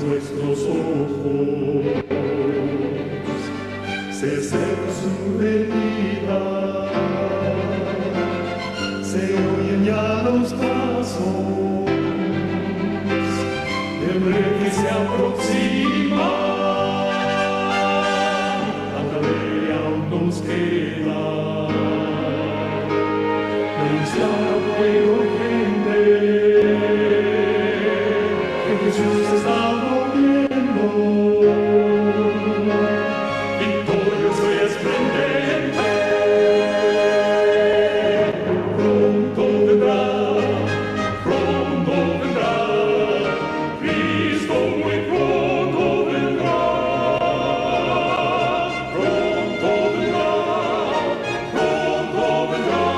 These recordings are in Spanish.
nuestros ojos, se seca su herida, se oyen ya los pasos del rey que se aproxima. Tanta ley aún nos queda, anunciar a pueblo y gente que Jesús está volviendo, victorioso y esplendente. Pronto vendrá, Cristo muy pronto vendrá. Pronto vendrá,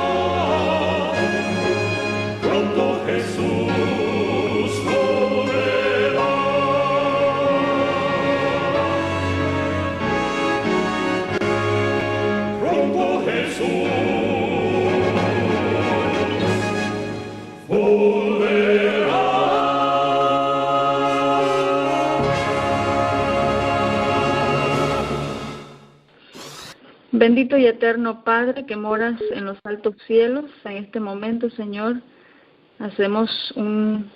pronto Jesús volverá. Pronto Jesús volverá. Bendito y eterno Padre que moras en los altos cielos, en este momento, Señor, hacemos un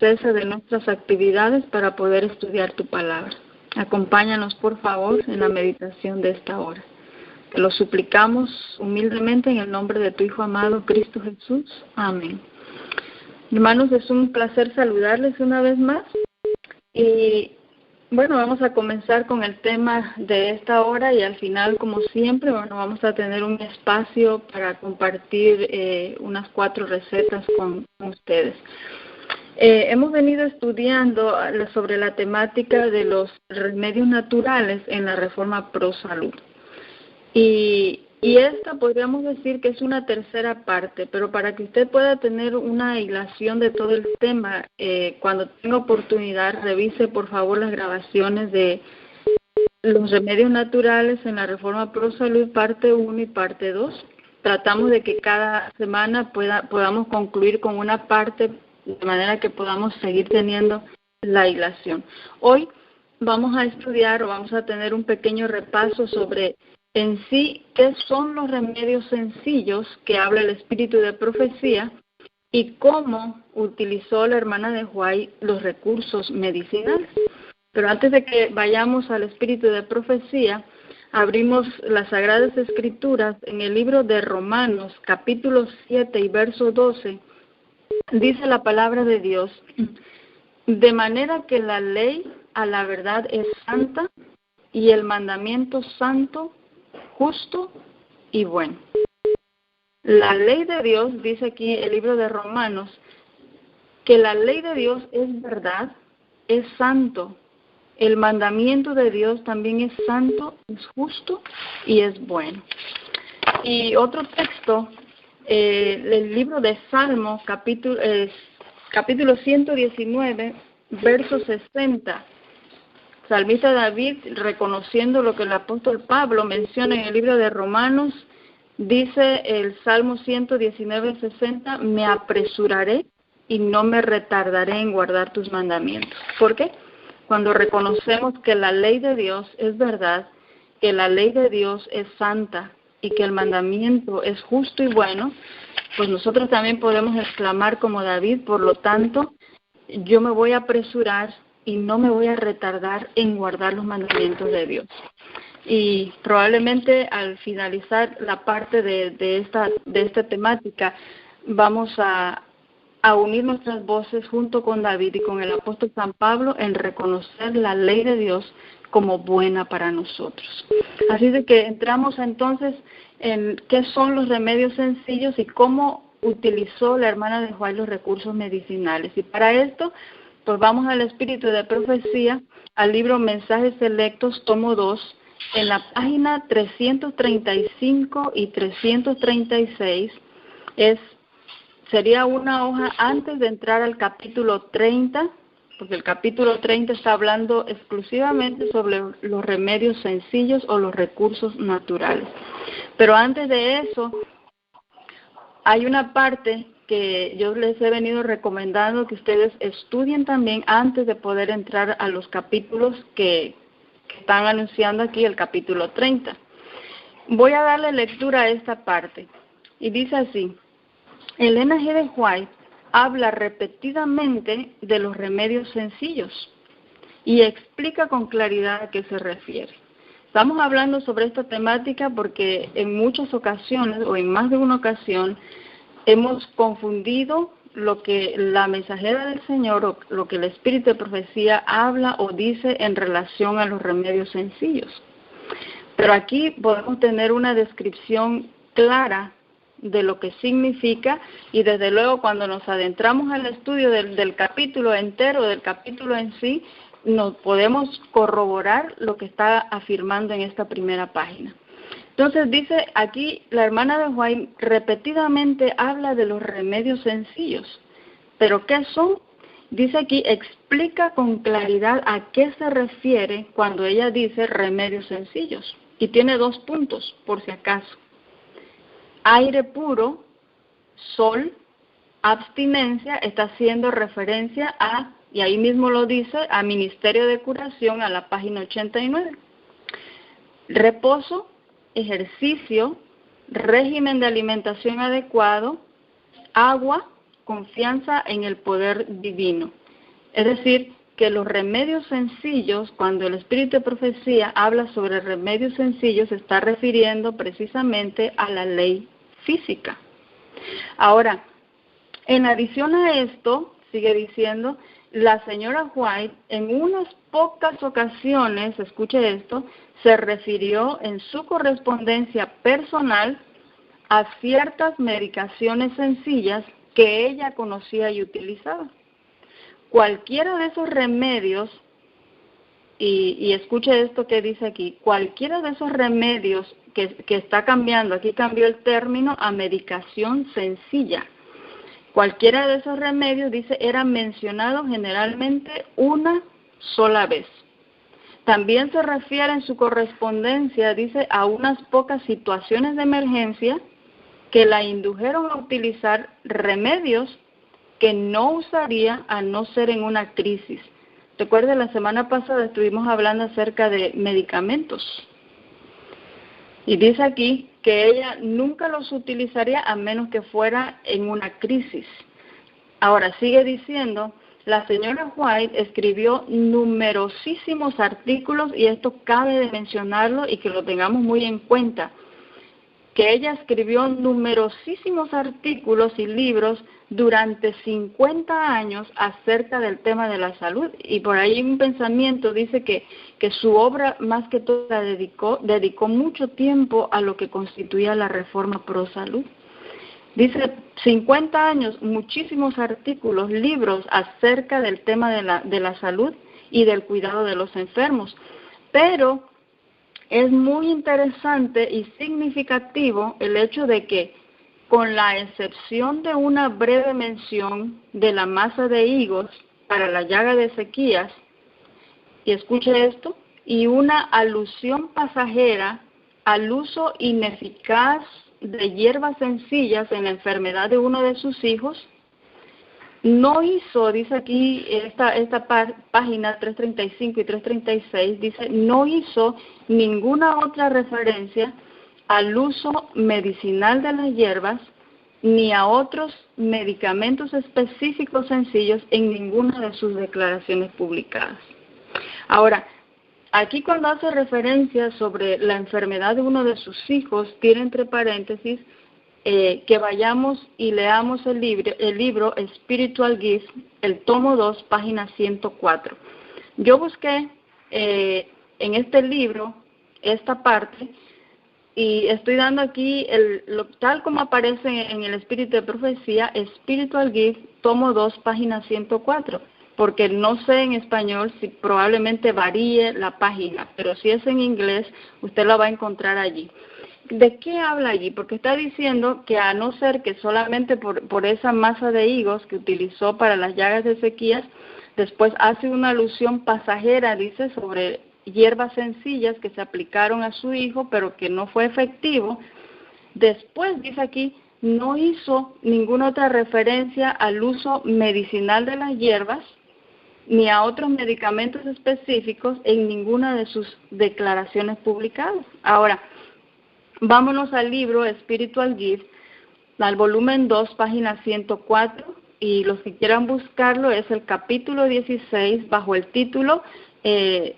cese de nuestras actividades para poder estudiar tu palabra. Acompáñanos, por favor, en la meditación de esta hora. Te lo suplicamos humildemente en el nombre de tu Hijo amado, Cristo Jesús. Amén. Hermanos, es un placer saludarles una vez más. Y bueno, vamos a comenzar con el tema de esta hora y al final, como siempre, bueno, vamos a tener un espacio para compartir unas 4 recetas con ustedes. Hemos venido estudiando sobre la temática de los remedios naturales en la Reforma Pro Salud. Y esta podríamos decir que es una tercera parte, pero para que usted pueda tener una hilación de todo el tema, cuando tenga oportunidad, revise por favor las grabaciones de los remedios naturales en la Reforma Pro Salud, parte 1 y parte 2. Tratamos de que cada semana podamos concluir con una parte, de manera que podamos seguir teniendo la hilación. Hoy vamos a estudiar o vamos a tener un pequeño repaso sobre en sí qué son los remedios sencillos que habla el espíritu de profecía y cómo utilizó la hermana de White los recursos medicinales. Pero antes de que vayamos al espíritu de profecía, abrimos las Sagradas Escrituras en el libro de Romanos, capítulo 7 y verso 12. Dice la palabra de Dios: de manera que la ley a la verdad es santa y el mandamiento santo, justo y bueno. La ley de Dios, dice aquí el libro de Romanos, que la ley de Dios es verdad, es santo. El mandamiento de Dios también es santo, es justo y es bueno. Y otro texto, el libro de Salmos, capítulo 119, verso 60. Salmista David, reconociendo lo que el apóstol Pablo menciona en el libro de Romanos, dice el Salmo 119, 60, me apresuraré y no me retardaré en guardar tus mandamientos. ¿Por qué? Cuando reconocemos que la ley de Dios es verdad, que la ley de Dios es santa y que el mandamiento es justo y bueno, pues nosotros también podemos exclamar como David, por lo tanto, yo me voy a apresurar y no me voy a retardar en guardar los mandamientos de Dios. Y probablemente al finalizar la parte de esta temática, vamos a unir nuestras voces junto con David y con el apóstol San Pablo en reconocer la ley de Dios como buena para nosotros. Así de que entramos entonces en qué son los remedios sencillos y cómo utilizó la hermana de Juárez los recursos medicinales. Y para esto, pues vamos al espíritu de profecía, al libro Mensajes Selectos, tomo 2, en la página 335 y 336, sería una hoja antes de entrar al capítulo 30, porque el capítulo 30 está hablando exclusivamente sobre los remedios sencillos o los recursos naturales. Pero antes de eso, hay una parte que yo les he venido recomendando que ustedes estudien también antes de poder entrar a los capítulos que están anunciando aquí, el capítulo 30. Voy a darle lectura a esta parte. Y dice así: Elena G. de White habla repetidamente de los remedios sencillos y explica con claridad a qué se refiere. Estamos hablando sobre esta temática porque en muchas ocasiones, o en más de una ocasión, hemos confundido lo que la mensajera del Señor o lo que el Espíritu de Profecía habla o dice en relación a los remedios sencillos. Pero aquí podemos tener una descripción clara de lo que significa, y desde luego cuando nos adentramos al estudio del capítulo entero, del capítulo en sí, nos podemos corroborar lo que está afirmando en esta primera página. Entonces dice aquí, la hermana de White repetidamente habla de los remedios sencillos. ¿Pero qué son? Dice aquí, explica con claridad a qué se refiere cuando ella dice remedios sencillos. Y tiene 2 puntos, por si acaso. Aire puro, sol, abstinencia, está haciendo referencia a, y ahí mismo lo dice, a Ministerio de Curación, a la página 89. Reposo, ejercicio, régimen de alimentación adecuado, agua, confianza en el poder divino. Es decir, que los remedios sencillos, cuando el Espíritu de Profecía habla sobre remedios sencillos, se está refiriendo precisamente a la ley física. Ahora, en adición a esto, sigue diciendo, la señora White en unas pocas ocasiones, escuche esto, se refirió en su correspondencia personal a ciertas medicaciones sencillas que ella conocía y utilizaba. Cualquiera de esos remedios, y escuche esto que dice aquí, cualquiera de esos remedios que está cambiando, aquí cambió el término a medicación sencilla. Cualquiera de esos remedios, dice, era mencionado generalmente una sola vez. También se refiere en su correspondencia, dice, a unas pocas situaciones de emergencia que la indujeron a utilizar remedios que no usaría a no ser en una crisis. Recuerde, la semana pasada estuvimos hablando acerca de medicamentos. Y dice aquí que ella nunca los utilizaría a menos que fuera en una crisis. Ahora, sigue diciendo, la señora White escribió numerosísimos artículos, y esto cabe de mencionarlo y que lo tengamos muy en cuenta, que ella escribió numerosísimos artículos y libros durante 50 años acerca del tema de la salud. Y por ahí un pensamiento dice que su obra más que todo la dedicó mucho tiempo a lo que constituía la reforma pro salud. Dice 50 años, muchísimos artículos, libros acerca del tema de la salud y del cuidado de los enfermos. Pero es muy interesante y significativo el hecho de que, con la excepción de una breve mención de la masa de higos para la llaga de Ezequías, y escuche esto, y una alusión pasajera al uso ineficaz de hierbas sencillas en la enfermedad de uno de sus hijos, no hizo, dice aquí esta página 335 y 336, dice, no hizo ninguna otra referencia al uso medicinal de las hierbas ni a otros medicamentos específicos sencillos en ninguna de sus declaraciones publicadas. Ahora, aquí cuando hace referencia sobre la enfermedad de uno de sus hijos, tiene entre paréntesis que vayamos y leamos el libro Spiritual Gifts, el tomo 2, página 104. Yo busqué en este libro esta parte y estoy dando aquí, tal como aparece en el Espíritu de Profecía, Spiritual Gifts, tomo 2, página 104, porque no sé en español si probablemente varíe la página, pero si es en inglés, usted la va a encontrar allí. ¿De qué habla allí? Porque está diciendo que a no ser que solamente por esa masa de higos que utilizó para las llagas de Ezequías, después hace una alusión pasajera, dice, sobre hierbas sencillas que se aplicaron a su hijo, pero que no fue efectivo. Después dice aquí, no hizo ninguna otra referencia al uso medicinal de las hierbas ni a otros medicamentos específicos en ninguna de sus declaraciones publicadas. Ahora, vámonos al libro Spiritual Gift, al volumen 2, página 104, y los que quieran buscarlo es el capítulo 16 bajo el título De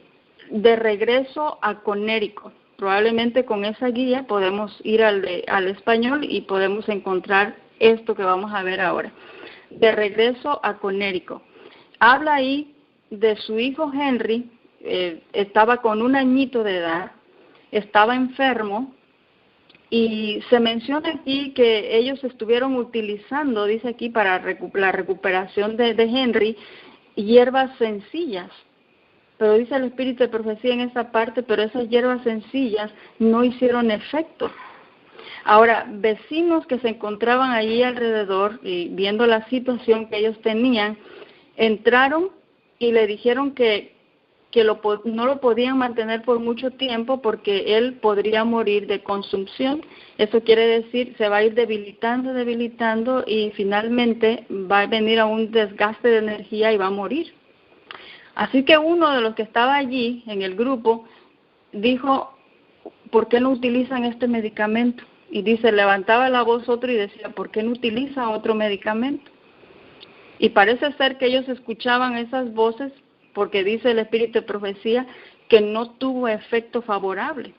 regreso a Connecticut. Probablemente con esa guía podemos ir al español y podemos encontrar esto que vamos a ver ahora. De regreso a Connecticut. Habla ahí de su hijo Henry, estaba con 1 añito de edad, estaba enfermo, y se menciona aquí que ellos estuvieron utilizando, dice aquí, para la recuperación de Henry, hierbas sencillas. Pero dice el espíritu de profecía en esa parte, pero esas hierbas sencillas no hicieron efecto. Ahora, vecinos que se encontraban allí alrededor y viendo la situación que ellos tenían, entraron y le dijeron que no lo podían mantener por mucho tiempo porque él podría morir de consumpción. Eso quiere decir, se va a ir debilitando y finalmente va a venir a un desgaste de energía y va a morir. Así que uno de los que estaba allí en el grupo dijo, ¿por qué no utilizan este medicamento? Y dice, levantaba la voz otro y decía, ¿por qué no utiliza otro medicamento? Y parece ser que ellos escuchaban esas voces porque dice el espíritu de profecía que no tuvo efecto favorable.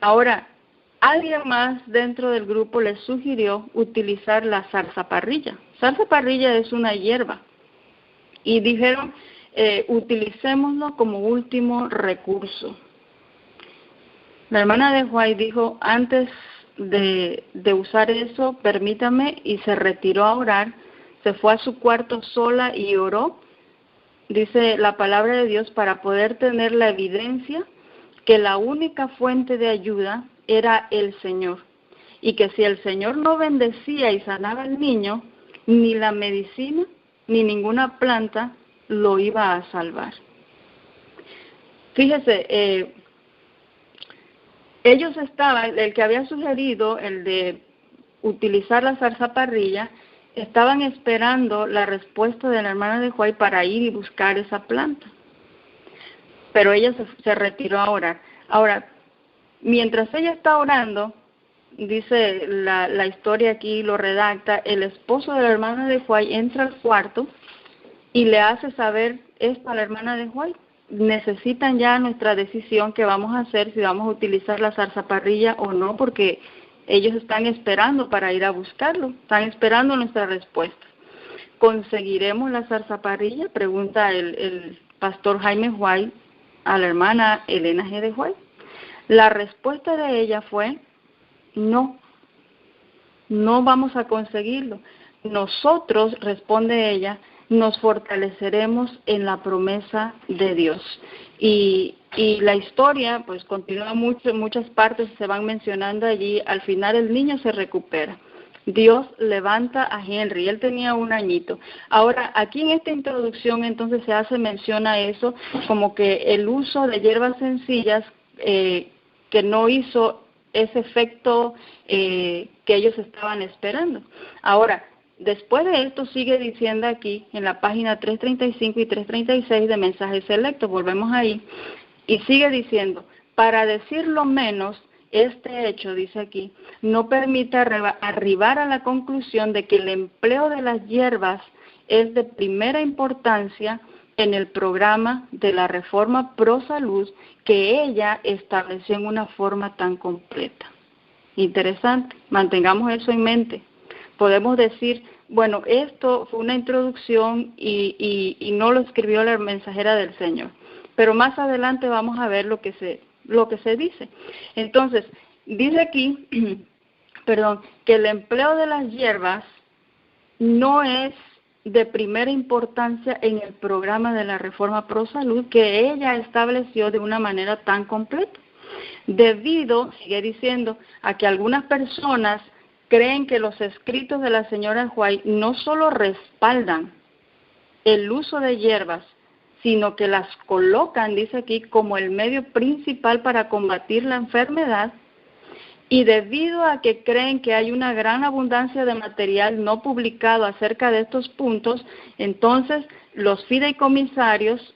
Ahora, alguien más dentro del grupo les sugirió utilizar la zarzaparrilla. Zarzaparrilla es una hierba. Y dijeron, utilicémoslo como último recurso. La hermana de White dijo, antes de usar eso, permítame, y se retiró a orar, se fue a su cuarto sola y oró, dice la palabra de Dios, para poder tener la evidencia que la única fuente de ayuda era el Señor, y que si el Señor no bendecía y sanaba al niño, ni la medicina, ni ninguna planta lo iba a salvar. Fíjese, ellos estaban, el que había sugerido el de utilizar la zarzaparrilla, estaban esperando la respuesta de la hermana de White para ir y buscar esa planta. Pero ella se retiró a orar. Ahora, mientras ella está orando, dice la historia aquí, lo redacta, el esposo de la hermana de White entra al cuarto y le hace saber esto a la hermana de White. Necesitan ya nuestra decisión que vamos a hacer, si vamos a utilizar la zarzaparrilla o no, porque ellos están esperando para ir a buscarlo, están esperando nuestra respuesta. ¿Conseguiremos la zarzaparrilla?, pregunta el pastor Jaime White a la hermana Elena G. de White. La respuesta de ella fue, no vamos a conseguirlo. Nosotros, responde ella, nos fortaleceremos en la promesa de Dios. Y la historia pues continúa mucho, en muchas partes se van mencionando allí. Al final el niño se recupera. Dios levanta a Henry, él tenía 1 añito. Ahora, aquí en esta introducción entonces se hace mención a eso, como que el uso de hierbas sencillas que no hizo ese efecto que ellos estaban esperando. Ahora, después de esto sigue diciendo aquí en la página 335 y 336 de Mensajes Selectos, volvemos ahí, y sigue diciendo, para decirlo menos, este hecho, dice aquí, no permite arribar a la conclusión de que el empleo de las hierbas es de primera importancia en el programa de la Reforma Pro Salud que ella estableció en una forma tan completa. Interesante, mantengamos eso en mente. Podemos decir, bueno, esto fue una introducción y no lo escribió la mensajera del Señor, pero más adelante vamos a ver lo que se dice. Entonces, dice aquí, que el empleo de las hierbas no es de primera importancia en el programa de la Reforma Pro Salud que ella estableció de una manera tan completa, debido, sigue diciendo, a que algunas personas creen que los escritos de la señora White no solo respaldan el uso de hierbas, sino que las colocan, dice aquí, como el medio principal para combatir la enfermedad. Y debido a que creen que hay una gran abundancia de material no publicado acerca de estos puntos, entonces los fideicomisarios,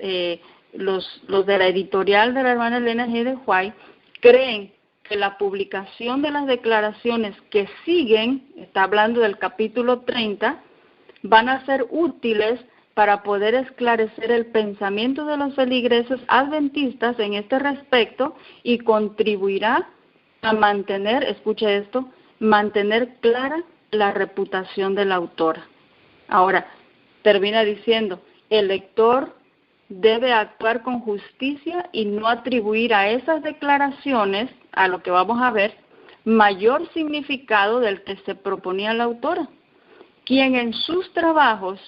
los de la editorial de la hermana Elena G. de White, creen que la publicación de las declaraciones que siguen, está hablando del capítulo 30, van a ser útiles para poder esclarecer el pensamiento de los feligreses adventistas en este respecto y contribuirá a mantener, escuche esto, mantener clara la reputación de la autora. Ahora, termina diciendo, el lector debe actuar con justicia y no atribuir a esas declaraciones, a lo que vamos a ver, mayor significado del que se proponía la autora, quien en sus trabajos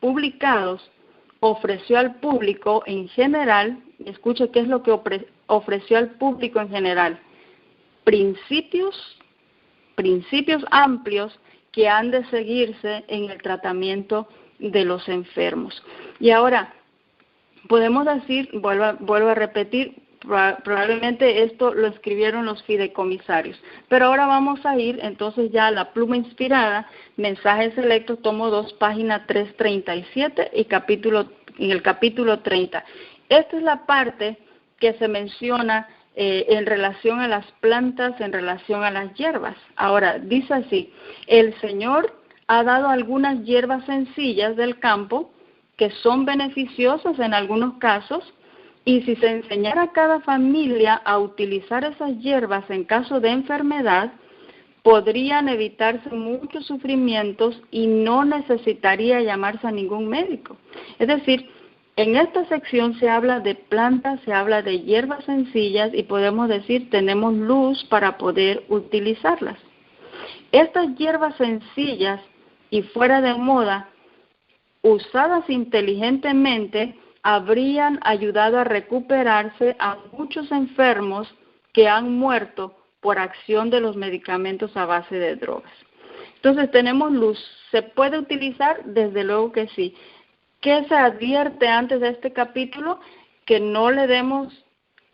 publicados ofreció al público en general, escuche qué es lo que ofreció al público en general, principios amplios que han de seguirse en el tratamiento de los enfermos. Y ahora, podemos decir, vuelvo a repetir, probablemente esto lo escribieron los fideicomisarios, pero ahora vamos a ir entonces ya a la pluma inspirada, mensajes selectos, tomo 2, página 337 y en el capítulo 30. Esta es la parte que se menciona en relación a las plantas, en relación a las hierbas. Ahora, dice así, el Señor ha dado algunas hierbas sencillas del campo que son beneficiosas en algunos casos, y si se enseñara a cada familia a utilizar esas hierbas en caso de enfermedad, podrían evitarse muchos sufrimientos y no necesitaría llamarse a ningún médico. Es decir, en esta sección se habla de plantas, se habla de hierbas sencillas y podemos decir tenemos luz para poder utilizarlas. Estas hierbas sencillas y fuera de moda, usadas inteligentemente, habrían ayudado a recuperarse a muchos enfermos que han muerto por acción de los medicamentos a base de drogas. Entonces tenemos luz. ¿Se puede utilizar? Desde luego que sí. ¿Qué se advierte antes de este capítulo? Que no le demos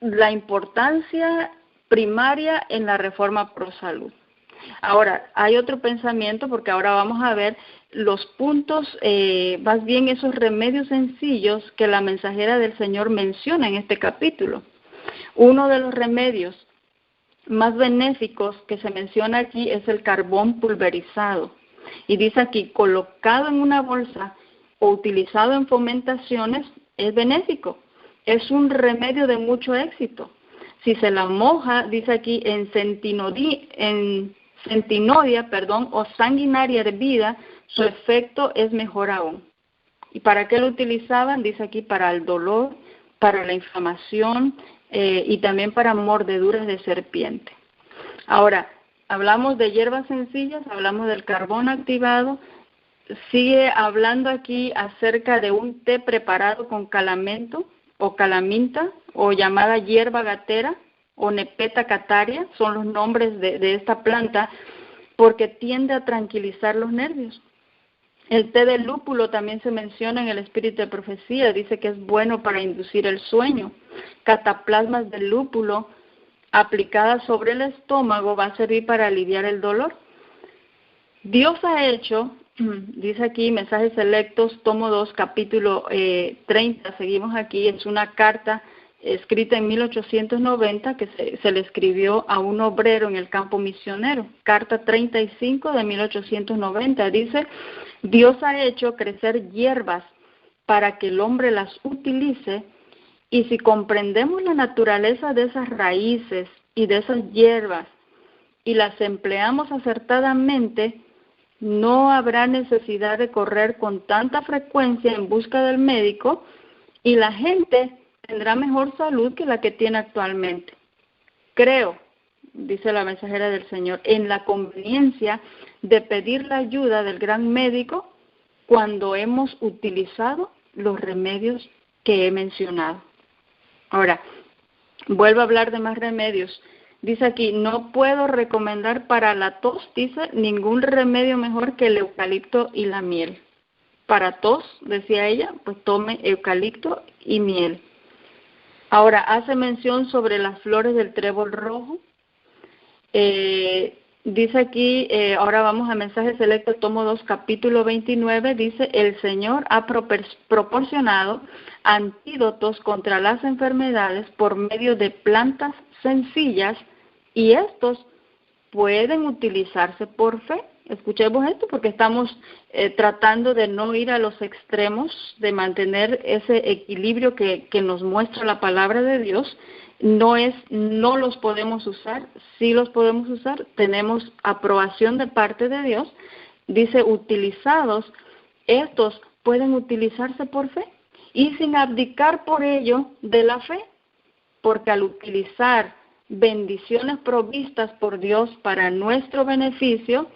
la importancia primaria en la reforma pro salud. Ahora, hay otro pensamiento porque ahora vamos a ver los puntos, más bien esos remedios sencillos que la mensajera del Señor menciona en este capítulo. Uno de los remedios más benéficos que se menciona aquí es el carbón pulverizado. Y dice aquí, colocado en una bolsa o utilizado en fomentaciones, es benéfico. Es un remedio de mucho éxito. Si se la moja, dice aquí, en centinodia, o sanguinaria hervida, su efecto es mejor aún. ¿Y para qué lo utilizaban? Dice aquí, para el dolor, para la inflamación y también para mordeduras de serpiente. Ahora, hablamos de hierbas sencillas, hablamos del carbón activado, sigue hablando aquí acerca de un té preparado con calamento o calaminta o llamada hierba gatera o nepeta cataria, son los nombres de esta planta, porque tiende a tranquilizar los nervios. El té de lúpulo también se menciona en el espíritu de profecía, dice que es bueno para inducir el sueño. Cataplasmas de lúpulo aplicadas sobre el estómago va a servir para aliviar el dolor. Dios ha hecho, dice aquí, mensajes selectos, tomo 2, capítulo 30, seguimos aquí, es una carta escrita en 1890 que se le escribió a un obrero en el campo misionero. Carta 35 de 1890 dice, Dios ha hecho crecer hierbas para que el hombre las utilice, y si comprendemos la naturaleza de esas raíces y de esas hierbas y las empleamos acertadamente, no habrá necesidad de correr con tanta frecuencia en busca del médico y la gente tendrá mejor salud que la que tiene actualmente. Creo, dice la mensajera del Señor, en la conveniencia de pedir la ayuda del gran médico cuando hemos utilizado los remedios que he mencionado. Ahora, vuelvo a hablar de más remedios. Dice aquí, no puedo recomendar para la tos, dice, ningún remedio mejor que el eucalipto y la miel. Para tos, decía ella, pues tome eucalipto y miel. Ahora, hace mención sobre las flores del trébol rojo. Dice aquí, ahora vamos a Mensajes Selectos, tomo 2, capítulo 29, dice, el Señor ha proporcionado antídotos contra las enfermedades por medio de plantas sencillas y estos pueden utilizarse por fe. Escuchemos esto porque estamos tratando de no ir a los extremos, de mantener ese equilibrio que nos muestra la palabra de Dios. No los podemos usar, sí los podemos usar, tenemos aprobación de parte de Dios. Dice, utilizados, estos pueden utilizarse por fe y sin abdicar por ello de la fe, porque al utilizar bendiciones provistas por Dios para nuestro beneficio,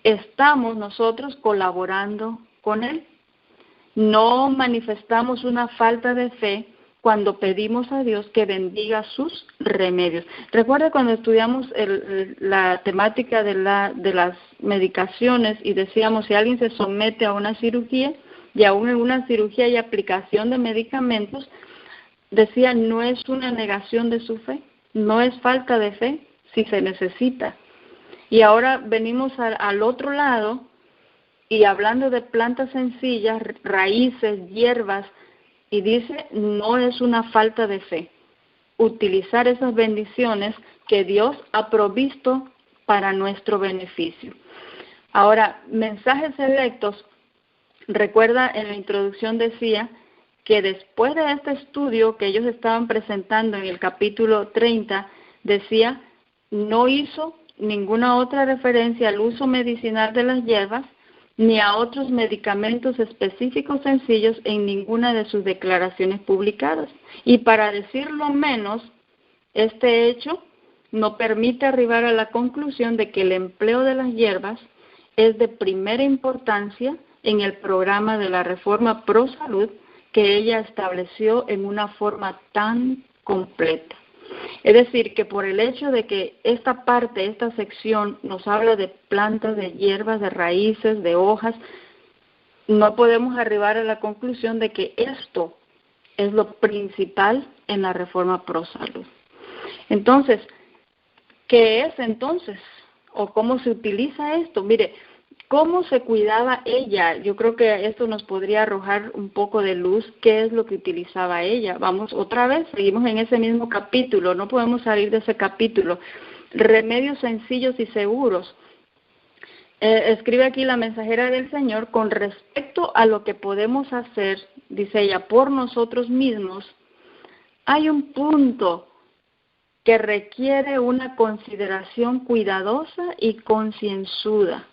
estamos nosotros colaborando con Él. No manifestamos una falta de fe cuando pedimos a Dios que bendiga sus remedios. Recuerda cuando estudiamos la temática de las medicaciones y decíamos si alguien se somete a una cirugía y aún en una cirugía hay aplicación de medicamentos, decía no es una negación de su fe, no es falta de fe si se necesita. Y ahora venimos al otro lado y hablando de plantas sencillas, raíces, hierbas, y dice, no es una falta de fe utilizar esas bendiciones que Dios ha provisto para nuestro beneficio. Ahora, Mensajes Selectos, recuerda en la introducción decía que después de este estudio que ellos estaban presentando en el capítulo 30, decía, no hizo ninguna otra referencia al uso medicinal de las hierbas, ni a otros medicamentos específicos sencillos en ninguna de sus declaraciones publicadas. Y para decirlo menos, este hecho no permite arribar a la conclusión de que el empleo de las hierbas es de primera importancia en el programa de la Reforma Pro Salud que ella estableció en una forma tan completa. Es decir, que por el hecho de que esta sección nos habla de plantas, de hierbas, de raíces, de hojas, no podemos arribar a la conclusión de que esto es lo principal en la Reforma Pro Salud. Entonces, ¿qué es entonces? ¿O cómo se utiliza esto? Mire, ¿cómo se cuidaba ella? Yo creo que esto nos podría arrojar un poco de luz, qué es lo que utilizaba ella. Vamos otra vez, seguimos en ese mismo capítulo, no podemos salir de ese capítulo. Remedios sencillos y seguros. Escribe aquí la mensajera del Señor, con respecto a lo que podemos hacer, dice ella, por nosotros mismos, hay un punto que requiere una consideración cuidadosa y concienzuda.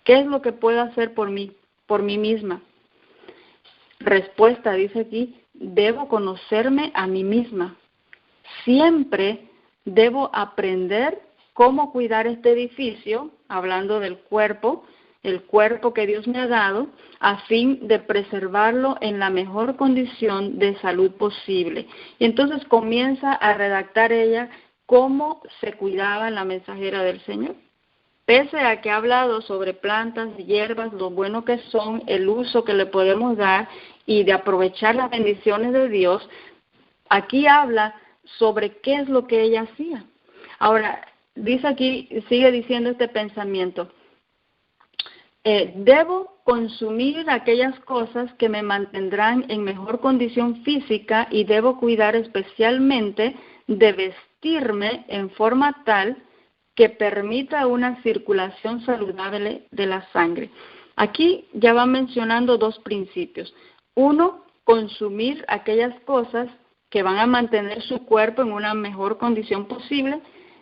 ¿Qué es lo que puedo hacer por mí misma? Respuesta, dice aquí, debo conocerme a mí misma. Siempre debo aprender cómo cuidar este edificio, hablando del cuerpo, el cuerpo que Dios me ha dado, a fin de preservarlo en la mejor condición de salud posible. Y entonces comienza a redactar ella cómo se cuidaba la mensajera del Señor. Pese a que ha hablado sobre plantas, hierbas, lo bueno que son, el uso que le podemos dar y de aprovechar las bendiciones de Dios, aquí habla sobre qué es lo que ella hacía. Ahora, dice aquí, sigue diciendo este pensamiento, debo consumir aquellas cosas que me mantendrán en mejor condición física y debo cuidar especialmente de vestirme en forma tal que permita una circulación saludable de la sangre. Aquí ya va mencionando dos principios. Uno, consumir aquellas cosas que van a mantener su cuerpo en una mejor condición posible.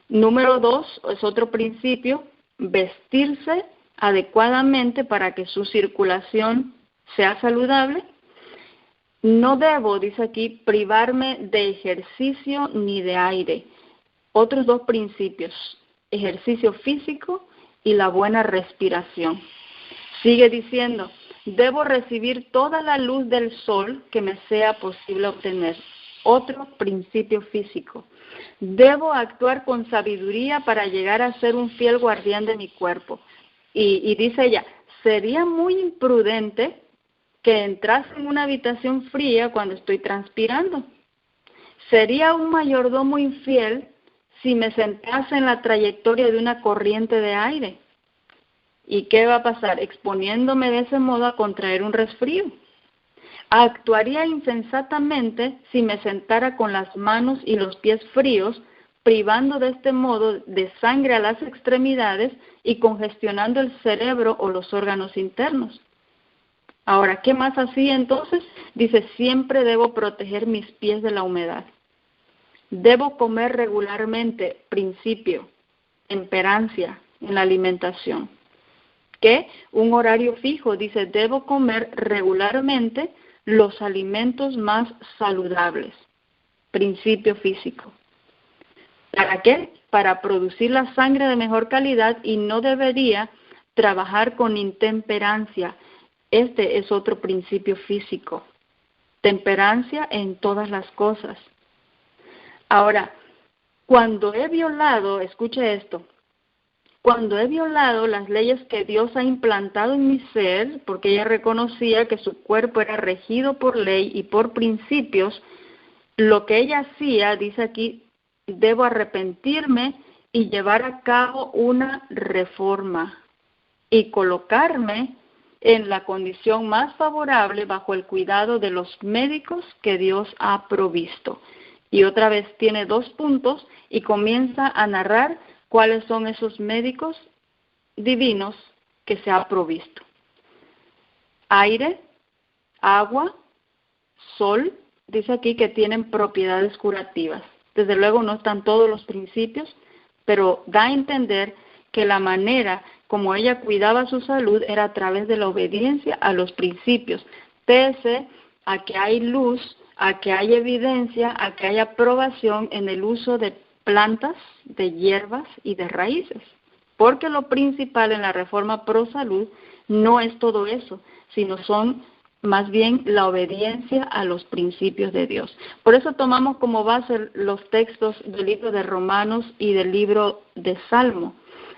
Número dos, es otro principio, vestirse adecuadamente para que su circulación sea saludable. No debo, dice aquí, privarme de ejercicio ni de aire. Otros dos principios, ejercicio físico y la buena respiración. Sigue diciendo, debo recibir toda la luz del sol que me sea posible obtener. Otro principio físico. Debo actuar con sabiduría para llegar a ser un fiel guardián de mi cuerpo. Y dice ella, sería muy imprudente que entrase en una habitación fría cuando estoy transpirando. Sería un mayordomo infiel si me sentase en la trayectoria de una corriente de aire? ¿Y qué va a pasar? Exponiéndome de ese modo a contraer un resfrío. Actuaría insensatamente si me sentara con las manos y los pies fríos, privando de este modo de sangre a las extremidades y congestionando el cerebro o los órganos internos. Ahora, ¿qué más hacía entonces? Dice, siempre debo proteger mis pies de la humedad. Debo comer regularmente, principio, temperancia en la alimentación. ¿Qué? Un horario fijo, dice, debo comer regularmente los alimentos más saludables. Principio físico. ¿Para qué? Para producir la sangre de mejor calidad y no debería trabajar con intemperancia. Este es otro principio físico. Temperancia en todas las cosas. Ahora, cuando he violado, escuche esto, cuando he violado las leyes que Dios ha implantado en mi ser, porque ella reconocía que su cuerpo era regido por ley y por principios, lo que ella hacía, dice aquí, debo arrepentirme y llevar a cabo una reforma y colocarme en la condición más favorable bajo el cuidado de los médicos que Dios ha provisto. Y otra vez tiene 2 puntos y comienza a narrar cuáles son esos médicos divinos que se ha provisto. Aire, agua, sol, dice aquí que tienen propiedades curativas. Desde luego no están todos los principios, pero da a entender que la manera como ella cuidaba su salud era a través de la obediencia a los principios, pese a que hay luz, a que hay evidencia, a que hay aprobación en el uso de plantas, de hierbas y de raíces. Porque lo principal en la reforma pro salud no es todo eso, sino son más bien la obediencia a los principios de Dios. Por eso tomamos como base los textos del libro de Romanos y del libro de Salmo,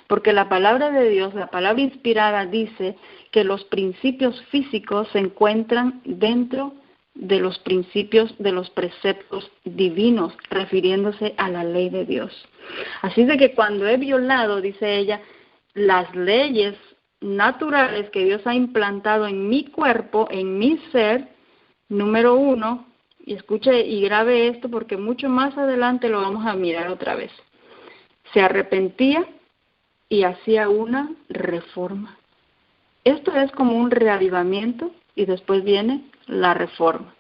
porque la palabra de Dios, la palabra inspirada, dice que los principios físicos se encuentran dentro de los principios de los preceptos divinos, refiriéndose a la ley de Dios. Así de que cuando he violado, dice ella, las leyes naturales que Dios ha implantado en mi cuerpo, en mi ser, número 1, y escuche y grabe esto porque mucho más adelante lo vamos a mirar otra vez. Se arrepentía y hacía una reforma. Esto es como un reavivamiento y después viene la reforma.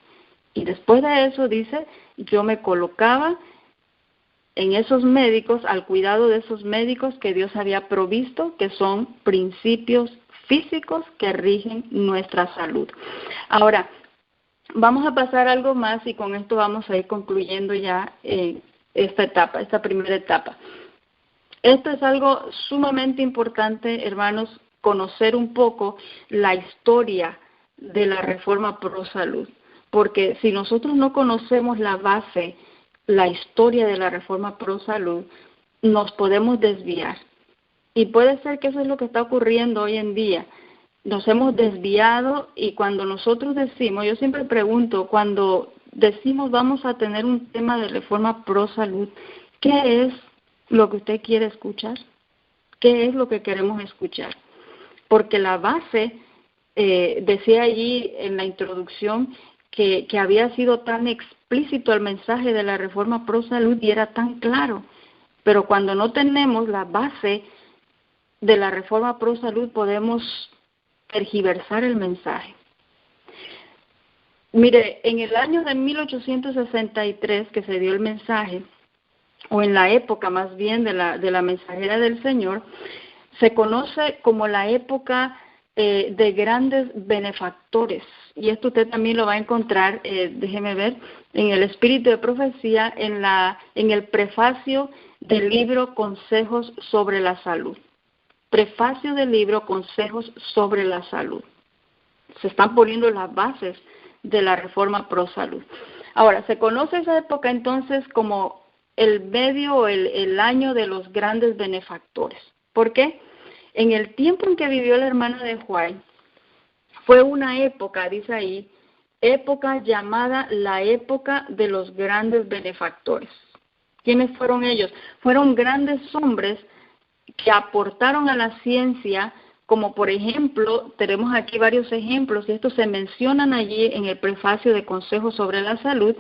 Y después de eso dice, yo me colocaba en esos médicos, al cuidado de esos médicos que Dios había provisto, que son principios físicos que rigen nuestra salud. Ahora, vamos a pasar algo más y con esto vamos a ir concluyendo ya esta etapa, esta primera etapa. Esto es algo sumamente importante, hermanos, conocer un poco la historia de la reforma pro salud, porque si nosotros no conocemos la base, la historia de la reforma pro salud, nos podemos desviar. Y puede ser que eso es lo que está ocurriendo hoy en día. Nos hemos desviado y cuando nosotros decimos, yo siempre pregunto, cuando decimos vamos a tener un tema de reforma pro salud, ¿qué es lo que usted quiere escuchar? ¿Qué es lo que queremos escuchar? Porque la base, decía allí en la introducción, que había sido tan explícito el mensaje de la reforma pro salud y era tan claro. Pero cuando no tenemos la base de la reforma pro salud, podemos tergiversar el mensaje. Mire, en el año de 1863 que se dio el mensaje, o en la época más bien de la mensajera del Señor, se conoce como la época de grandes benefactores. Y esto usted también lo va a encontrar, déjeme ver, en el Espíritu de Profecía, en el prefacio del libro Consejos sobre la Salud. Prefacio del libro Consejos sobre la Salud. Se están poniendo las bases de la reforma pro salud. Ahora, se conoce esa época entonces como el medio o el año de los grandes benefactores. ¿Por qué? En el tiempo en que vivió la hermana de White, fue una época, dice ahí, época llamada la época de los grandes benefactores. ¿Quiénes fueron ellos? Fueron grandes hombres que aportaron a la ciencia, como por ejemplo, tenemos aquí varios ejemplos, y estos se mencionan allí en el prefacio de Consejos sobre la Salud,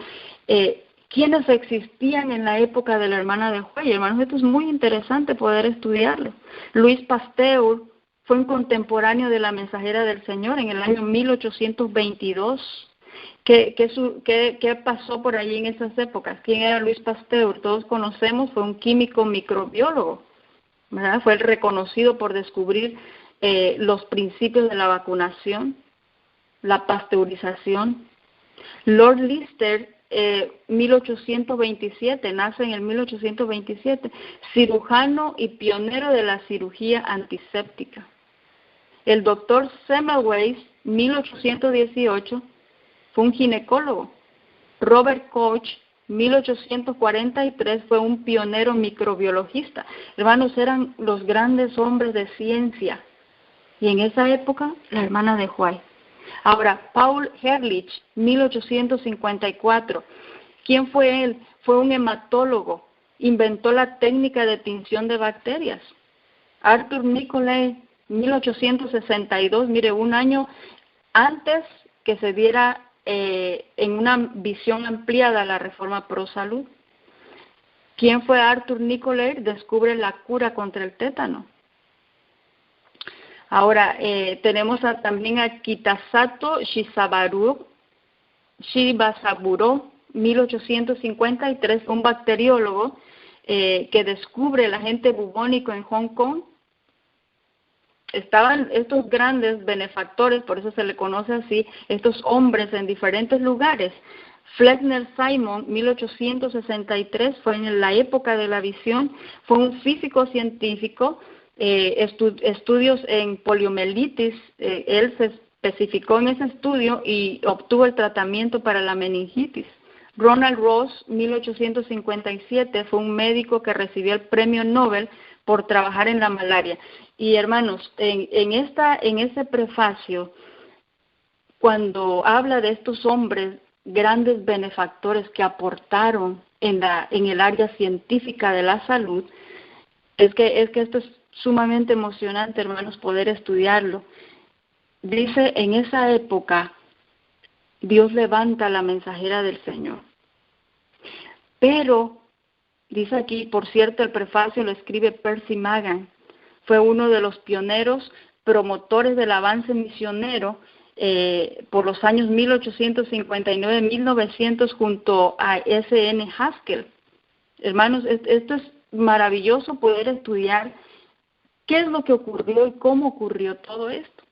quienes existían en la época de la hermana de White. Hermanos, esto es muy interesante poder estudiarlo. Luis Pasteur fue un contemporáneo de la Mensajera del Señor en el año 1822. ¿Qué pasó por allí en esas épocas? ¿Quién era Luis Pasteur? Todos conocemos, fue un químico microbiólogo, ¿verdad? Fue el reconocido por descubrir los principios de la vacunación, la pasteurización. Lord Lister, 1827, nace en el 1827, cirujano y pionero de la cirugía antiséptica. El doctor Semmelweis, 1818, fue un ginecólogo. Robert Koch, 1843, fue un pionero microbiologista. Hermanos, eran los grandes hombres de ciencia. Y en esa época, la hermana de White. Ahora, Paul Ehrlich, 1854. ¿Quién fue él? Fue un hematólogo. Inventó la técnica de tinción de bacterias. Arthur Nicolay, 1862. Mire, un año antes que se diera en una visión ampliada la reforma pro salud. ¿Quién fue Arthur Nicolay? Descubre la cura contra el tétano. Ahora, tenemos también a Kitasato Shibasaburo, 1853, un bacteriólogo que descubre el agente bubónico en Hong Kong. Estaban estos grandes benefactores, por eso se le conoce así, estos hombres en diferentes lugares. Fleckner Simon, 1863, fue en la época de la visión, fue un físico científico, estudios en poliomielitis, él se especificó en ese estudio y obtuvo el tratamiento para la meningitis. Ronald Ross, 1857, fue un médico que recibió el premio Nobel por trabajar en la malaria. Y hermanos, en ese prefacio, cuando habla de estos hombres, grandes benefactores que aportaron en el área científica de la salud, es que esto es sumamente emocionante, hermanos, poder estudiarlo. Dice, en esa época, Dios levanta a la mensajera del Señor. Pero, dice aquí, por cierto, el prefacio lo escribe Percy Magan, fue uno de los pioneros promotores del avance misionero por los años 1859-1900 junto a S.N. Haskell. Hermanos, esto es maravilloso poder estudiar qué es lo que ocurrió y cómo ocurrió todo esto.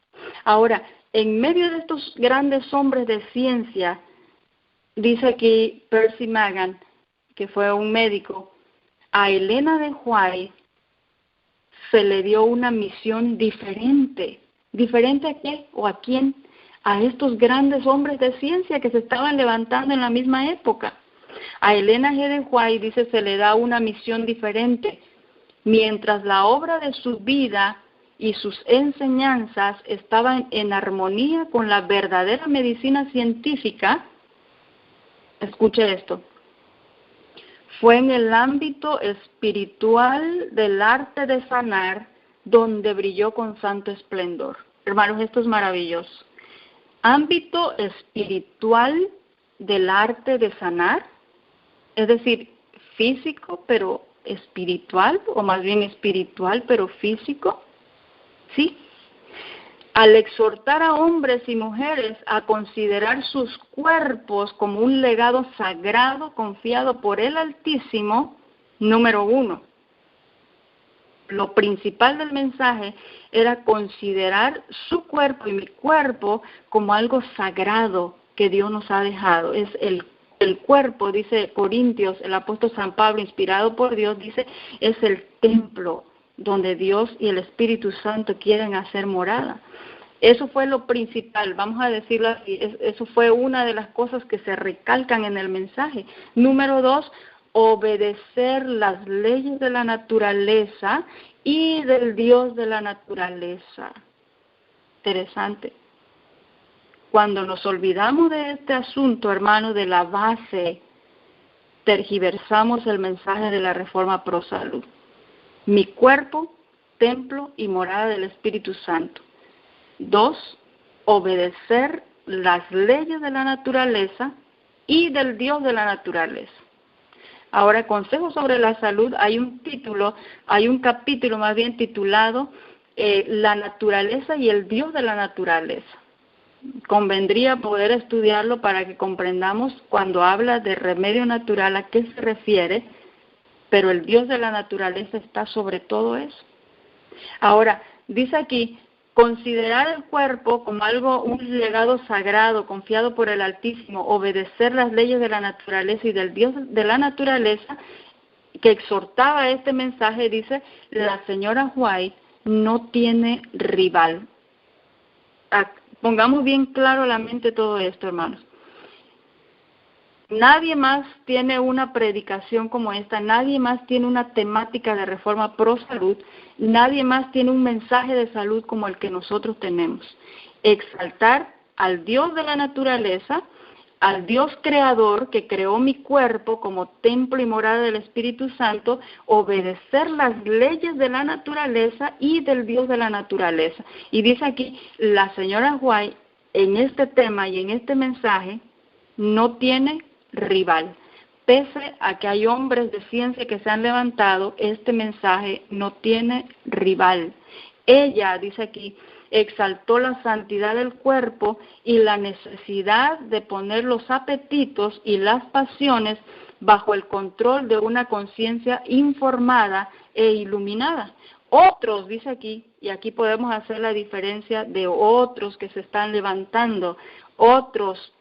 Ahora, en medio de estos grandes hombres de ciencia, dice aquí Percy Magan, que fue un médico, a Elena de White se le dio una misión diferente. ¿Diferente a qué o a quién? A estos grandes hombres de ciencia que se estaban levantando en la misma época. A Elena G. de White, dice, se le da una misión diferente. Mientras la obra de su vida y sus enseñanzas estaban en armonía con la verdadera medicina científica, escuche esto, fue en el ámbito espiritual del arte de sanar donde brilló con santo esplendor. Hermanos, esto es maravilloso. Ámbito espiritual del arte de sanar, es decir, físico pero espiritual, o más bien espiritual pero físico, ¿sí? Al exhortar a hombres y mujeres a considerar sus cuerpos como un legado sagrado confiado por el Altísimo, número 1. Lo principal del mensaje era considerar su cuerpo y mi cuerpo como algo sagrado que Dios nos ha dejado. Es el cuerpo, dice Corintios, el apóstol San Pablo, inspirado por Dios, dice, es el templo donde Dios y el Espíritu Santo quieren hacer morada. Eso fue lo principal, vamos a decirlo así, eso fue una de las cosas que se recalcan en el mensaje. Número 2, obedecer las leyes de la naturaleza y del Dios de la naturaleza. Interesante. Cuando nos olvidamos de este asunto, hermano, de la base tergiversamos el mensaje de la reforma pro salud. Mi cuerpo, templo y morada del Espíritu Santo. 2, obedecer las leyes de la naturaleza y del Dios de la naturaleza. Ahora, consejos sobre la salud, hay un capítulo más bien titulado La naturaleza y el Dios de la naturaleza. Convendría poder estudiarlo para que comprendamos cuando habla de remedio natural a qué se refiere, pero el Dios de la naturaleza está sobre todo eso. Ahora, dice aquí, considerar el cuerpo como un legado sagrado, confiado por el Altísimo, obedecer las leyes de la naturaleza y del Dios de la naturaleza, que exhortaba este mensaje, dice, la señora White no tiene rival. Pongamos bien claro a la mente todo esto, hermanos. Nadie más tiene una predicación como esta, nadie más tiene una temática de reforma pro salud, nadie más tiene un mensaje de salud como el que nosotros tenemos. Exaltar al Dios de la naturaleza, al Dios creador que creó mi cuerpo como templo y morada del Espíritu Santo, obedecer las leyes de la naturaleza y del Dios de la naturaleza. Y dice aquí, la señora White en este tema y en este mensaje no tiene rival. Pese a que hay hombres de ciencia que se han levantado, este mensaje no tiene rival. Ella, dice aquí, exaltó la santidad del cuerpo y la necesidad de poner los apetitos y las pasiones bajo el control de una conciencia informada e iluminada. Otros, dice aquí, y aquí podemos hacer la diferencia de otros que se están levantando, otros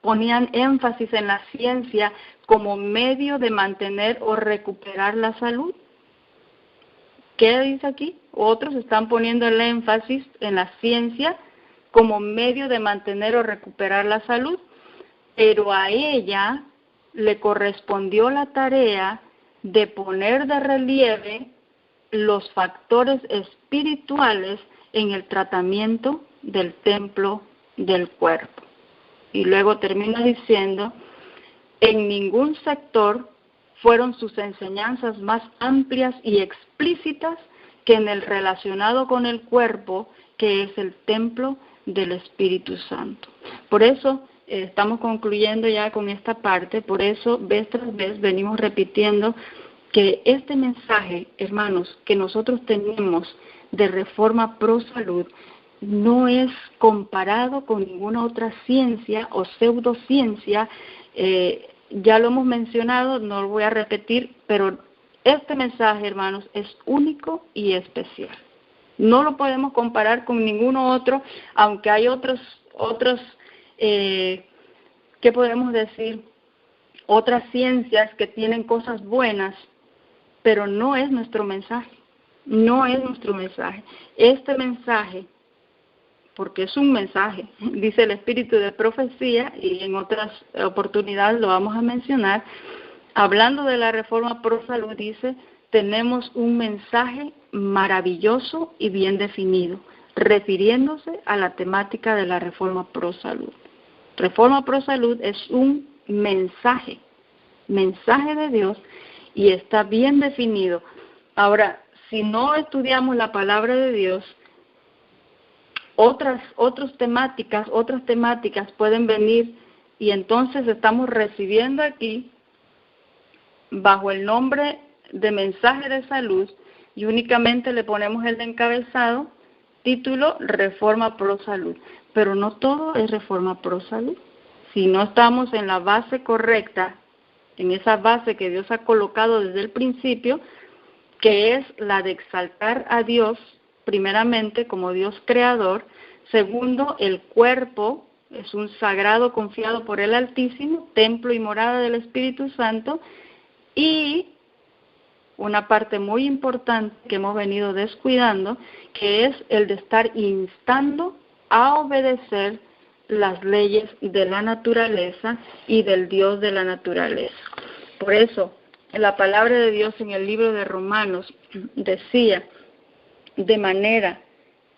ponían énfasis en la ciencia como medio de mantener o recuperar la salud. ¿Qué dice aquí? Otros están poniendo el énfasis en la ciencia como medio de mantener o recuperar la salud, pero a ella le correspondió la tarea de poner de relieve los factores espirituales en el tratamiento del templo del cuerpo. Y luego termina diciendo, en ningún sector fueron sus enseñanzas más amplias y explícitas que en el relacionado con el cuerpo, que es el templo del Espíritu Santo. Por eso, estamos concluyendo ya con esta parte, por eso vez tras vez venimos repitiendo que este mensaje, hermanos, que nosotros tenemos de reforma pro salud, no es comparado con ninguna otra ciencia o pseudociencia. Ya lo hemos mencionado, no lo voy a repetir, pero este mensaje, hermanos, es único y especial. No lo podemos comparar con ninguno otro, aunque hay otros, ¿qué podemos decir? Otras ciencias que tienen cosas buenas, pero no es nuestro mensaje. No es nuestro mensaje. Este mensaje, porque es un mensaje, dice el espíritu de profecía, y en otras oportunidades lo vamos a mencionar, hablando de la reforma pro salud, dice, tenemos un mensaje maravilloso y bien definido, refiriéndose a la temática de la reforma pro salud. Reforma pro salud es un mensaje de Dios, y está bien definido. Ahora, si no estudiamos la palabra de Dios, otras temáticas pueden venir, y entonces estamos recibiendo aquí bajo el nombre de mensaje de salud, y únicamente le ponemos el de encabezado, título Reforma pro salud. Pero no todo es reforma pro salud. Si no estamos en la base correcta, en esa base que Dios ha colocado desde el principio, que es la de exaltar a Dios primeramente como Dios creador. Segundo, el cuerpo es un sagrado confiado por el Altísimo, templo y morada del Espíritu Santo. Y una parte muy importante que hemos venido descuidando, que es el de estar instando a obedecer las leyes de la naturaleza y del Dios de la naturaleza. Por eso, la palabra de Dios en el libro de Romanos decía, de manera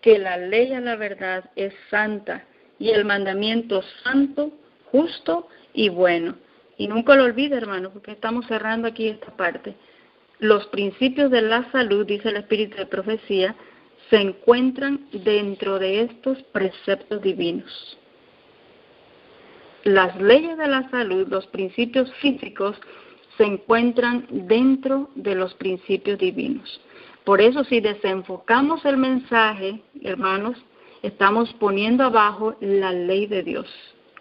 que la ley a la verdad es santa y el mandamiento santo, justo y bueno. Y nunca lo olvide, hermano, porque estamos cerrando aquí esta parte. Los principios de la salud, dice el Espíritu de Profecía, se encuentran dentro de estos preceptos divinos. Las leyes de la salud, los principios físicos, se encuentran dentro de los principios divinos. Por eso, si desenfocamos el mensaje, hermanos, estamos poniendo abajo la ley de Dios.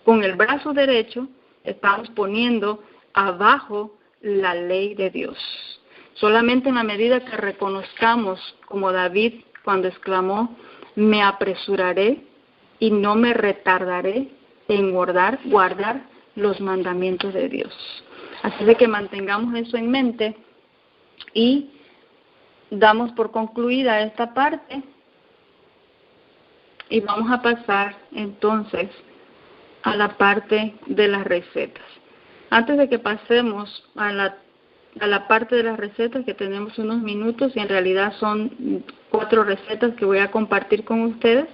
Con el brazo derecho estamos poniendo abajo la ley de Dios. Solamente en la medida que reconozcamos, como David cuando exclamó, me apresuraré y no me retardaré en guardar los mandamientos de Dios. Así de que mantengamos eso en mente y damos por concluida esta parte y vamos a pasar entonces a la parte de las recetas. Antes de que pasemos a la parte de las recetas, que tenemos unos minutos y en realidad son 4 recetas que voy a compartir con ustedes,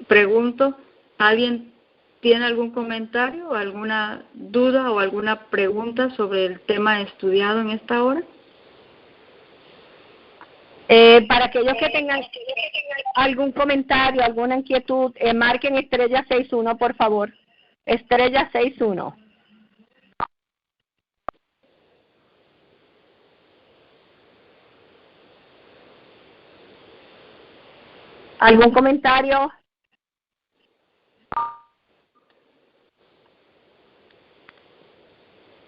pregunto, ¿alguien tiene algún comentario, alguna duda o alguna pregunta sobre el tema estudiado en esta hora? Para aquellos que tengan algún comentario, alguna inquietud, marquen estrella 61, por favor. Estrella 61. ¿Algún comentario?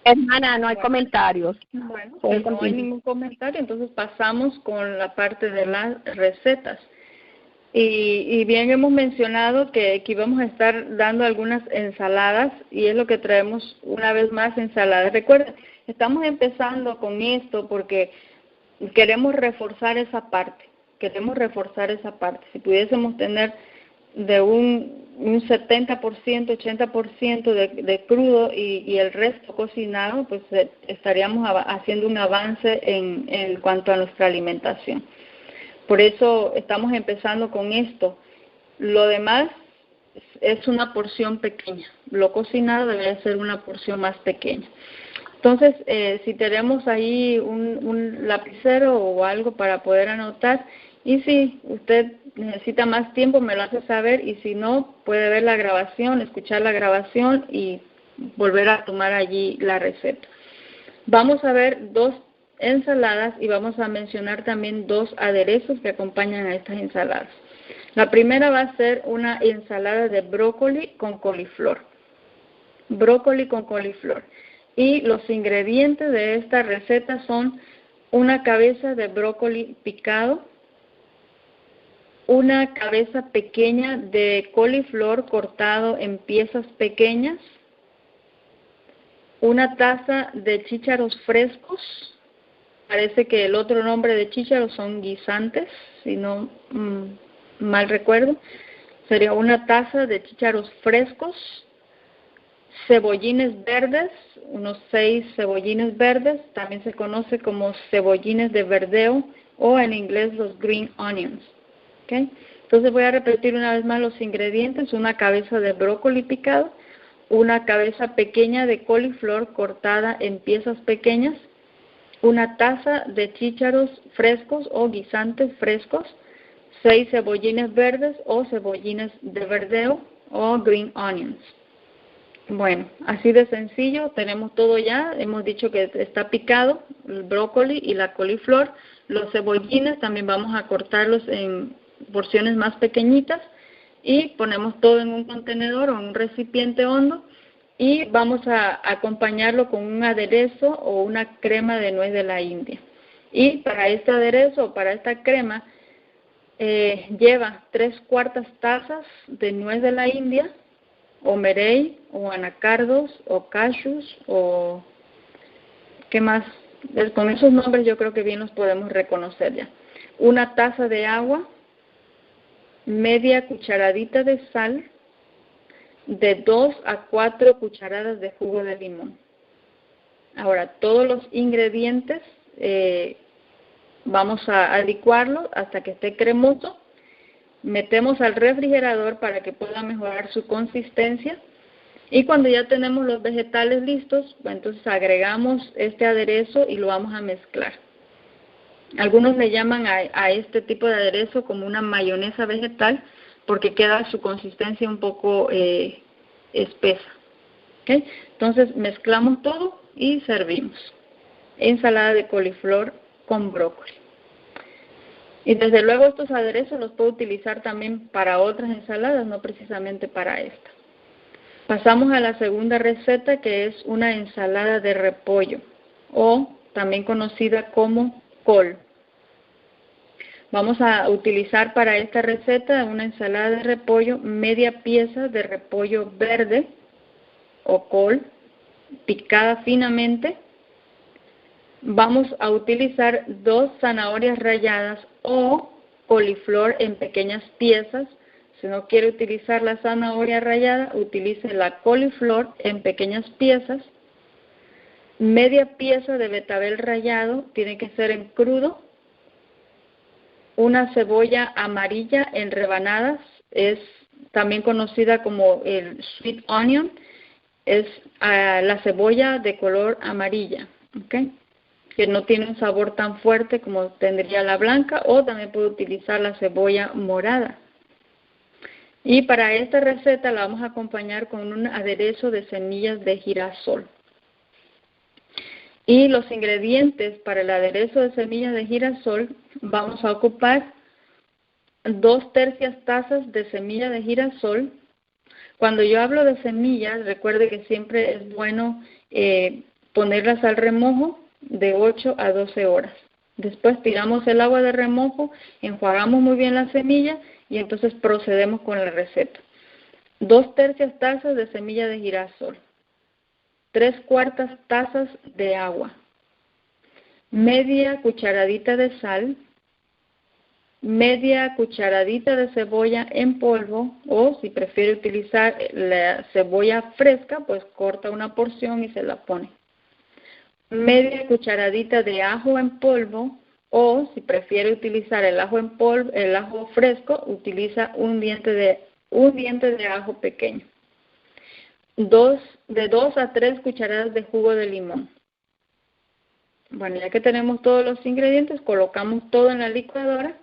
Hermana, no hay comentarios. Bueno, pues no hay ningún comentario, entonces pasamos con la parte de las recetas. Y bien hemos mencionado que íbamos a estar dando algunas ensaladas y es lo que traemos una vez más, ensaladas. Recuerden, estamos empezando con esto porque queremos reforzar esa parte. Si pudiésemos tener de un 70%, 80% de crudo y el resto cocinado, pues estaríamos haciendo un avance en cuanto a nuestra alimentación. Por eso estamos empezando con esto. Lo demás es una porción pequeña. Lo cocinado debe ser una porción más pequeña. Entonces, si tenemos ahí un lapicero o algo para poder anotar, y si usted necesita más tiempo, me lo hace saber, y si no, puede ver la grabación, escuchar la grabación y volver a tomar allí la receta. Vamos a ver 2 ensaladas y vamos a mencionar también 2 aderezos que acompañan a estas ensaladas. La primera va a ser una ensalada de brócoli con coliflor. Y los ingredientes de esta receta son una cabeza de brócoli picado, una cabeza pequeña de coliflor cortado en piezas pequeñas, una taza de chícharos frescos. Parece que el otro nombre de chícharos son guisantes, si no mal recuerdo. Sería una taza de chícharos frescos, cebollines verdes, unos 6 cebollines verdes, también se conoce como cebollines de verdeo o en inglés los green onions. ¿Okay? Entonces voy a repetir una vez más los ingredientes: una cabeza de brócoli picado, una cabeza pequeña de coliflor cortada en piezas pequeñas, una taza de chícharos frescos o guisantes frescos, 6 cebollines verdes o cebollines de verdeo o green onions. Bueno, así de sencillo, tenemos todo ya. Hemos dicho que está picado el brócoli y la coliflor. Los cebollines también vamos a cortarlos en porciones más pequeñitas y ponemos todo en un contenedor o en un recipiente hondo y vamos a acompañarlo con un aderezo o una crema de nuez de la India. Y para este aderezo o para esta crema lleva 3/4 tazas de nuez de la India, o merey, o anacardos, o cashews, o ¿qué más? Con esos nombres yo creo que bien los podemos reconocer ya. Una taza de agua, media cucharadita de sal, de 2 a 4 cucharadas de jugo de limón. Ahora, todos los ingredientes vamos a licuarlo hasta que esté cremoso. Metemos al refrigerador para que pueda mejorar su consistencia Y cuando ya tenemos los vegetales listos, pues entonces agregamos este aderezo y lo vamos a mezclar. Algunos le llaman a este tipo de aderezo como una mayonesa vegetal porque queda su consistencia un poco espesa. ¿Okay? Entonces mezclamos todo y servimos. Ensalada de coliflor con brócoli. Y desde luego estos aderezos los puedo utilizar también para otras ensaladas, no precisamente para esta. Pasamos a la segunda receta, que es una ensalada de repollo o también conocida como col. Vamos a utilizar para esta receta una ensalada de repollo, media pieza de repollo verde o col, picada finamente. Vamos a utilizar 2 zanahorias ralladas o coliflor en pequeñas piezas. Si no quiere utilizar la zanahoria rallada, utilice la coliflor en pequeñas piezas. Media pieza de betabel rallado, tiene que ser en crudo. Una cebolla amarilla en rebanadas, es también conocida como el sweet onion, es la cebolla de color amarilla, ¿okay? Que no tiene un sabor tan fuerte como tendría la blanca, o también puede utilizar la cebolla morada. Y para esta receta la vamos a acompañar con un aderezo de semillas de girasol. Y los ingredientes para el aderezo de semillas de girasol, vamos a ocupar 2 tercias tazas de semilla de girasol. Cuando yo hablo de semillas, recuerde que siempre es bueno ponerlas al remojo de 8 a 12 horas. Después tiramos el agua de remojo, enjuagamos muy bien la semilla y entonces procedemos con la receta. 2 tercias tazas de semilla de girasol, 3/4 tazas de agua, media cucharadita de sal, media cucharadita de cebolla en polvo, o si prefiere utilizar la cebolla fresca, pues corta una porción y se la pone. Media cucharadita de ajo en polvo, o si prefiere utilizar el ajo en polvo, el ajo fresco, utiliza un diente de ajo pequeño. De 2 a 3 cucharadas de jugo de limón. Bueno, ya que tenemos todos los ingredientes, colocamos todo en la licuadora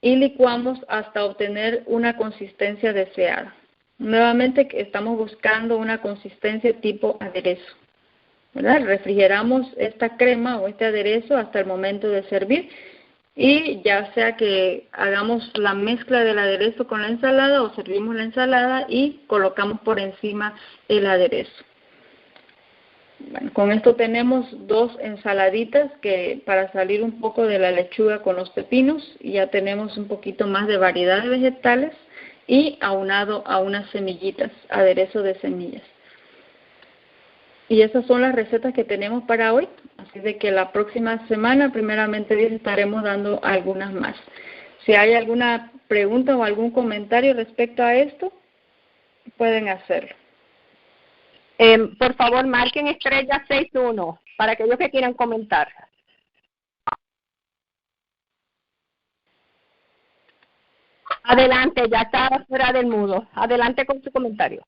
y licuamos hasta obtener una consistencia deseada. Nuevamente estamos buscando una consistencia tipo aderezo, ¿verdad? Refrigeramos esta crema o este aderezo hasta el momento de servir, y ya sea que hagamos la mezcla del aderezo con la ensalada o servimos la ensalada y colocamos por encima el aderezo. Bueno, con esto tenemos 2 ensaladitas que para salir un poco de la lechuga con los pepinos, y ya tenemos un poquito más de variedad de vegetales y aunado a unas semillitas, aderezo de semillas. Y esas son las recetas que tenemos para hoy, así de que la próxima semana, primeramente Dios, estaremos dando algunas más. Si hay alguna pregunta o algún comentario respecto a esto, pueden hacerlo. Por favor, marquen estrella 61 para aquellos que quieran comentar. Adelante, ya está fuera del mudo. Adelante con su comentario.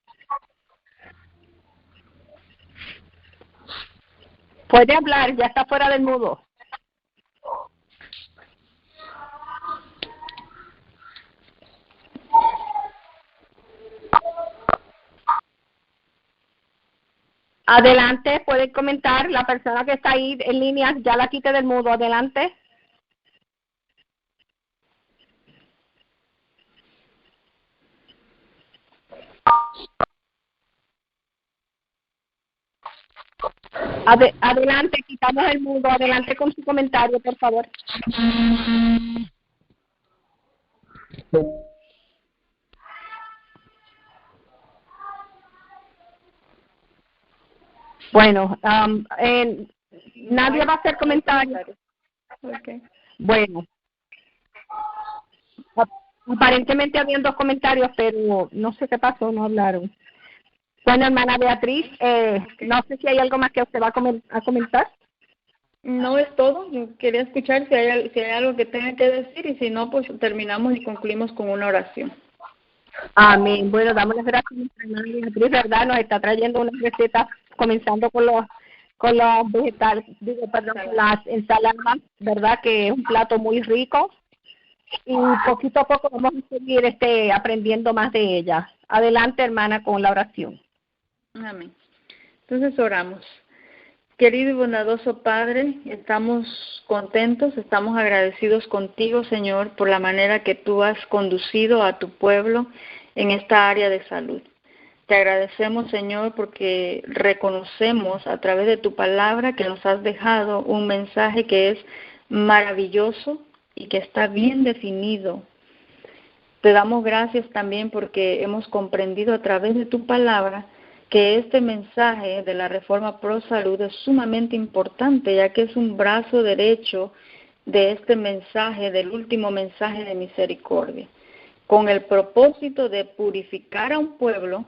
Puede hablar, ya está fuera del mudo. Adelante, puede comentar. La persona que está ahí en línea, ya la quite del mudo. Adelante. Adelante, quitamos el mudo. Adelante con su comentario, por favor. Bueno, nadie va a hacer comentarios. Okay. Bueno, aparentemente habían 2 comentarios, pero no sé qué pasó, no hablaron. Bueno, hermana Beatriz, no sé si hay algo más que usted va a comentar. No es todo, yo quería escuchar si hay algo que tenga que decir, y si no, pues terminamos y concluimos con una oración. Amén. Bueno, damos las gracias a nuestra hermana Beatriz, ¿verdad? Nos está trayendo una receta, comenzando con los vegetales, con las ensaladas, ¿verdad? Que es un plato muy rico. Y poquito a poco vamos a seguir aprendiendo más de ella. Adelante, hermana, con la oración. Amén. Entonces oramos. Querido y bondadoso Padre, estamos contentos, estamos agradecidos contigo, Señor, por la manera que tú has conducido a tu pueblo en esta área de salud. Te agradecemos, Señor, porque reconocemos a través de tu palabra que nos has dejado un mensaje que es maravilloso y que está bien definido. Te damos gracias también porque hemos comprendido a través de tu palabra que este mensaje de la Reforma Pro Salud es sumamente importante, ya que es un brazo derecho de este mensaje, del último mensaje de misericordia, con el propósito de purificar a un pueblo,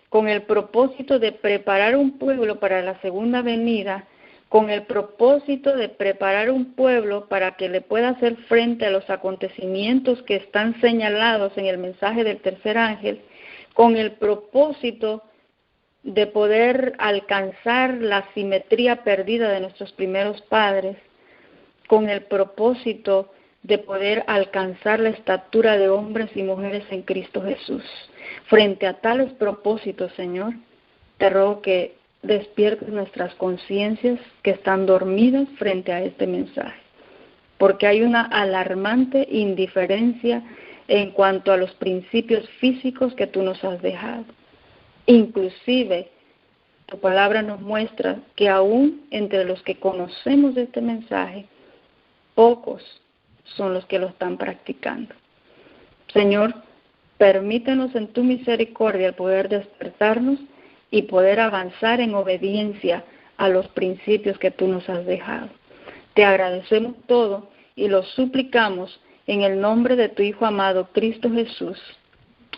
con el propósito de preparar un pueblo para la segunda venida, con el propósito de preparar un pueblo para que le pueda hacer frente a los acontecimientos que están señalados en el mensaje del tercer ángel, con el propósito de poder alcanzar la simetría perdida de nuestros primeros padres, con el propósito de poder alcanzar la estatura de hombres y mujeres en Cristo Jesús. Frente a tales propósitos, Señor, te ruego que despiertes nuestras conciencias que están dormidas frente a este mensaje, porque hay una alarmante indiferencia en cuanto a los principios físicos que tú nos has dejado. Inclusive, tu palabra nos muestra que aún entre los que conocemos este mensaje, pocos son los que lo están practicando. Señor, permítenos en tu misericordia el poder despertarnos y poder avanzar en obediencia a los principios que tú nos has dejado. Te agradecemos todo y lo suplicamos en el nombre de tu Hijo amado, Cristo Jesús.